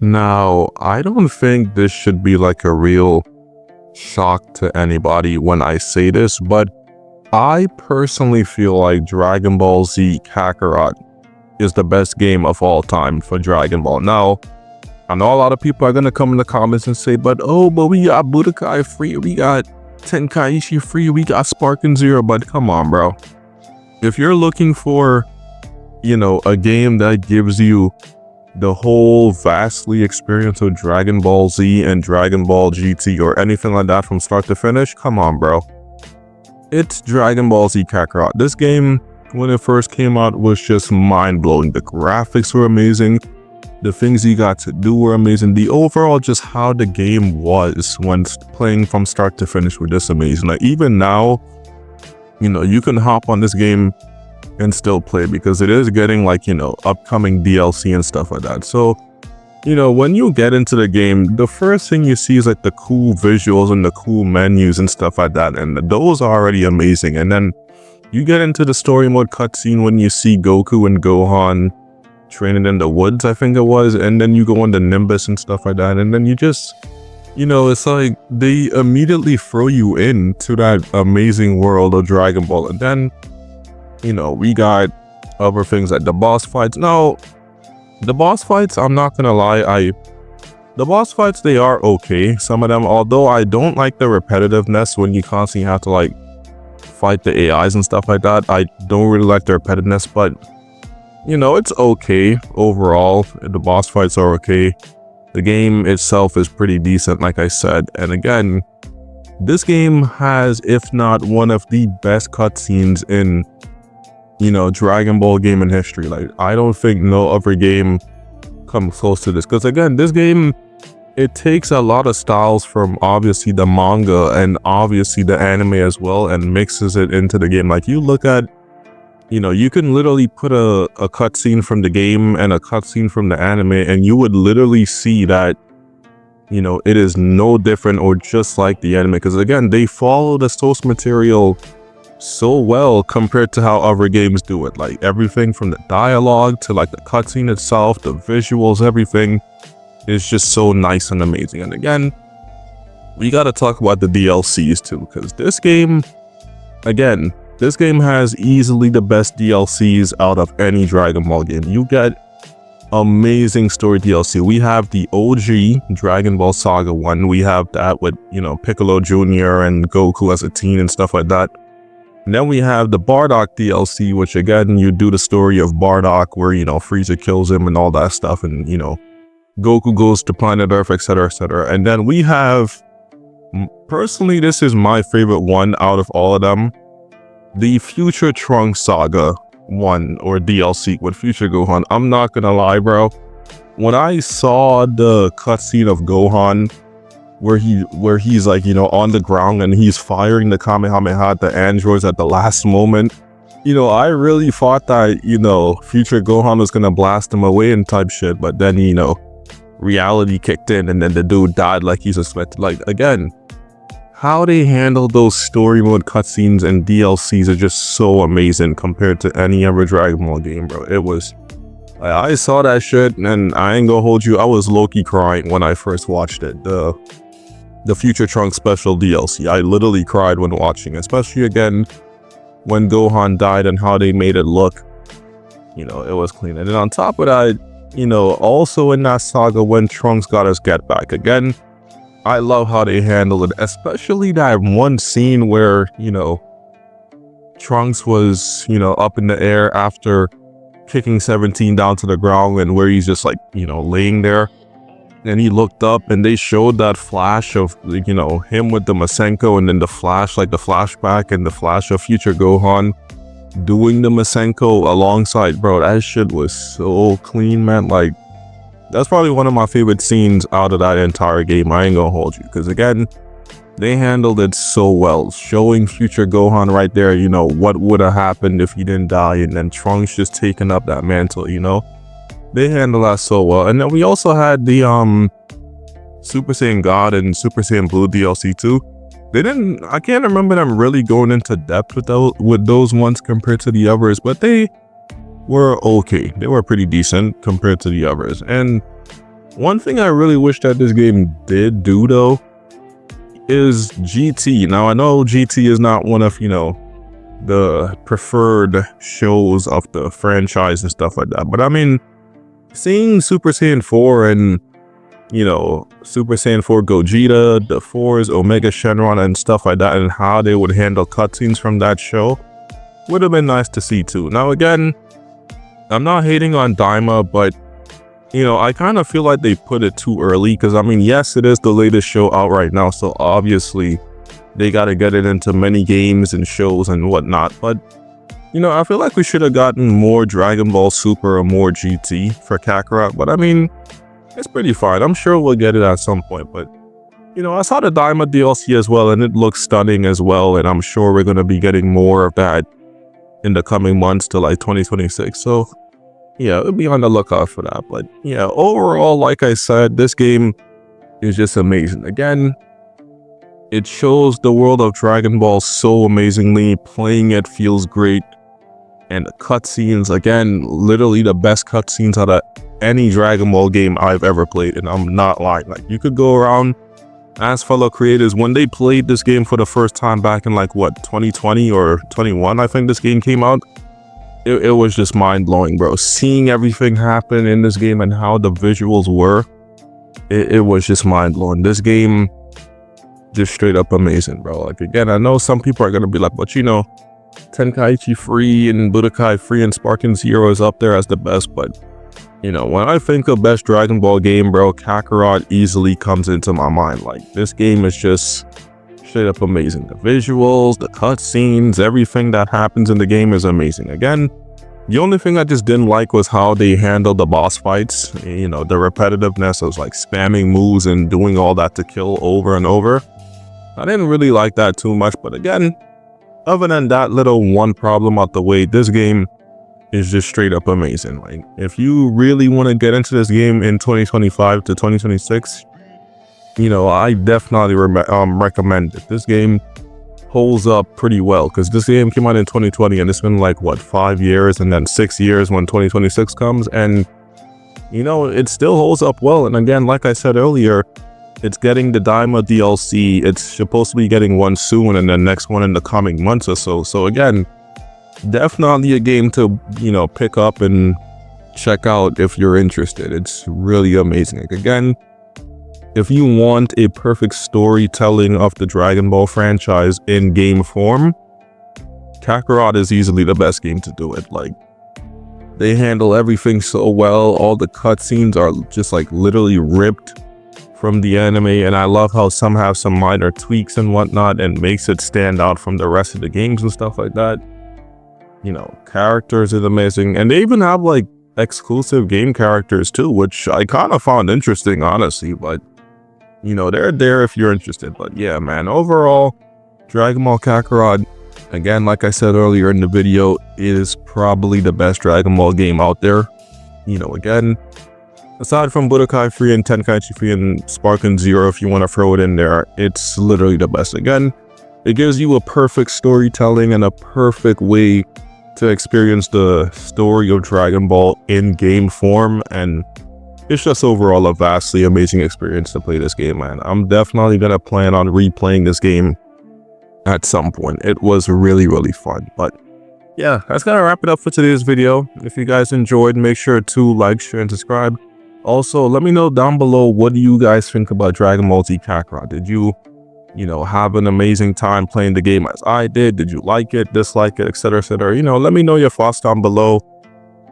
Now, I don't think this should be like a real shock to anybody when I say this, but I personally feel like Dragon Ball Z Kakarot is the best game of all time for Dragon Ball. Now, I know a lot of people are going to come in the comments and say, but we got Budokai free, we got Tenkaichi free, we got sparkingzero, but come on, bro. If you're looking for, a game that gives you the whole vastly experience of Dragon Ball Z and Dragon Ball GT or anything like that from start to finish, come on, bro. It's Dragon Ball Z Kakarot. This game, when it first came out, was just mind-blowing. The graphics were amazing. The things you got to do were amazing. The overall, just how the game was when playing from start to finish were just amazing. Like, even now, you can hop on this game and still play because it is getting like, upcoming DLC and stuff like that. So, when you get into the game, the first thing you see is like the cool visuals and the cool menus and stuff like that. And those are already amazing. And then you get into the story mode cutscene when you see Goku and Gohan training in the woods, I think it was. And then you go on the Nimbus and stuff like that. And then you just, it's like they immediately throw you into that amazing world of Dragon Ball. And then, we got other things like the boss fights. Now, the boss fights, I'm not gonna lie, the boss fights, they are okay, some of them, although I don't like the repetitiveness when you constantly have to like fight the AIs and stuff like that. I don't really like the repetitiveness, but it's okay overall. The boss fights are okay. The game itself is pretty decent, like I said. And again, this game has, if not one of the best cutscenes in Dragon Ball gaming history. Like, I don't think no other game comes close to this. Because again, this game, it takes a lot of styles from obviously the manga and obviously the anime as well and mixes it into the game. Like, you look at, you can literally put a cutscene from the game and a cutscene from the anime and you would literally see that, it is no different or just like the anime. Because again, they follow the source material so well compared to how other games do it. Like, everything from the dialogue to like the cutscene itself, the visuals, everything is just so nice and amazing. And again, we got to talk about the DLCs too, because this game has easily the best DLCs out of any Dragon Ball game. You get amazing story DLC. We have the OG Dragon Ball Saga 1. We have that with, Piccolo Jr. and Goku as a teen and stuff like that. And then we have the Bardock DLC, which again, you do the story of Bardock where, Frieza kills him and all that stuff. And, Goku goes to planet Earth, etc., etc. And then we have, personally, this is my favorite one out of all of them, the Future Trunks Saga 1 or DLC with Future Gohan. I'm not gonna lie, bro. When I saw the cutscene of Gohan, where he's like, on the ground and he's firing the Kamehameha at the androids at the last moment, I really thought that, Future Gohan was gonna blast him away and type shit, but then, reality kicked in and then the dude died like he's expected. Like, again, how they handle those story mode cutscenes and DLCs are just so amazing compared to any other Dragon Ball game, bro. It was, I saw that shit and I ain't gonna hold you, I was low-key crying when I first watched it. The Future Trunks special DLC, I literally cried when watching, especially again when Gohan died and how they made it look. It was clean. And then on top of that, also in that saga when Trunks got his get back, again, I love how they handled it, especially that one scene where, Trunks was, up in the air after kicking 17 down to the ground and where he's just like, laying there. And he looked up and they showed that flash of, him with the Masenko and then the flash, like the flashback and the flash of Future Gohan doing the Masenko alongside, bro. That shit was so clean, man. Like, that's probably one of my favorite scenes out of that entire game. I ain't gonna hold you. Because again, they handled it so well. Showing Future Gohan right there, what would have happened if he didn't die. And then Trunks just taking up that mantle, They handle that so well. And then we also had the Super Saiyan God and Super Saiyan Blue DLC too. I can't remember them really going into depth with those ones compared to the others, but they were okay. They were pretty decent compared to the others. And One thing I really wish that this game did do though is GT. Now I know GT is not one of, the preferred shows of the franchise and stuff like that, but I mean, seeing Super Saiyan 4 and Super Saiyan 4 Gogeta, the 4's Omega Shenron and stuff like that, and how they would handle cutscenes from that show would have been nice to see too. Now again, I'm not hating on Daima, but I kind of feel like they put it too early, because I mean, yes, it is the latest show out right now, so obviously they got to get it into many games and shows and whatnot, but I feel like we should have gotten more Dragon Ball Super or more GT for Kakarot, but I mean, it's pretty fine. I'm sure we'll get it at some point, but I saw the Daima DLC as well, and it looks stunning as well, and I'm sure we're going to be getting more of that in the coming months to like 2026, so yeah, we'll be on the lookout for that. But yeah, overall, like I said, this game is just amazing. Again, it shows the world of Dragon Ball so amazingly. Playing it feels great, and the cutscenes, again, literally the best cutscenes out of any Dragon Ball game I've ever played, and I'm not lying. Like, you could go around, ask fellow creators when they played this game for the first time back in like what, 2020 or 21, I think this game came out. It was just mind-blowing, bro. Seeing everything happen in this game and how the visuals were, it was just mind-blowing. This game, just straight up amazing, bro. Like, again, I know some people are gonna be like, but Tenkaichi Free and Budokai Free and SparkingZero is up there as the best, but when I think of best Dragon Ball game, bro, Kakarot easily comes into my mind. Like, this game is just straight up amazing. The visuals, the cutscenes, everything that happens in the game is amazing. Again, the only thing I just didn't like was how they handled the boss fights. The repetitiveness of like spamming moves and doing all that to kill over and over. I didn't really like that too much, but again, other than that little one problem out the way, this game is just straight up amazing. Like, if you really want to get into this game in 2025 to 2026, I definitely recommend it. This game holds up pretty well, because this game came out in 2020, and it's been like, what, 5 years, and then 6 years when 2026 comes, and it still holds up well. And again, like I said earlier, it's getting the Daima DLC. It's supposed to be getting one soon, and the next one in the coming months or so. So again, definitely a game to pick up and check out if you're interested. It's really amazing. Like, again, if you want a perfect storytelling of the Dragon Ball franchise in game form, Kakarot is easily the best game to do it. Like, they handle everything so well. All the cutscenes are just like literally ripped from the anime, and I love how some have some minor tweaks and whatnot, and makes it stand out from the rest of the games and stuff like that. Characters is amazing, and they even have like exclusive game characters too, which I kind of found interesting, honestly. But they're there if you're interested. But yeah, man, overall, Dragon Ball Kakarot, again, like I said earlier in the video, is probably the best Dragon Ball game out there. Again, aside from Budokai Free and Tenkaichi Free and SparkingZero, if you want to throw it in there, it's literally the best. Again, it gives you a perfect storytelling and a perfect way to experience the story of Dragon Ball in game form, and it's just overall a vastly amazing experience to play this game, man. I'm definitely gonna plan on replaying this game at some point. It was really, really fun. But yeah, that's gonna wrap it up for today's video. If you guys enjoyed, make sure to like, share, and subscribe. Also, let me know down below, what do you guys think about Dragon Ball Z Kakarot? Did you have an amazing time playing the game as I did? Did you like it, dislike it, etc, etc? Let me know your thoughts down below.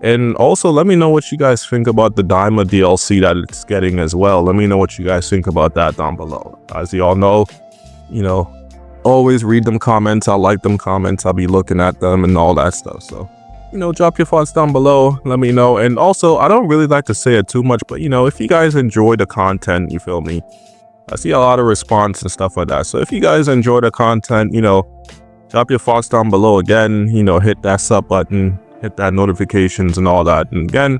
And also, let me know what you guys think about the Daima DLC that it's getting as well. Let me know what you guys think about that down below. As you all know, always read them comments. I like them comments. I'll be looking at them and all that stuff. So, drop your thoughts down below. Let me know. And also, I don't really like to say it too much, but, if you guys enjoy the content, you feel me? I see a lot of response and stuff like that. So if you guys enjoy the content, drop your thoughts down below. Again, hit that sub button, hit that notifications and all that. And again,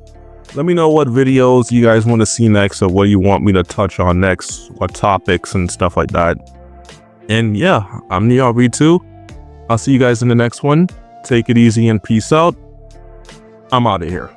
let me know what videos you guys want to see next, or what you want me to touch on next, what topics and stuff like that. And yeah, I'm DBZ. I'll see you guys in the next one. Take it easy and peace out. I'm out of here.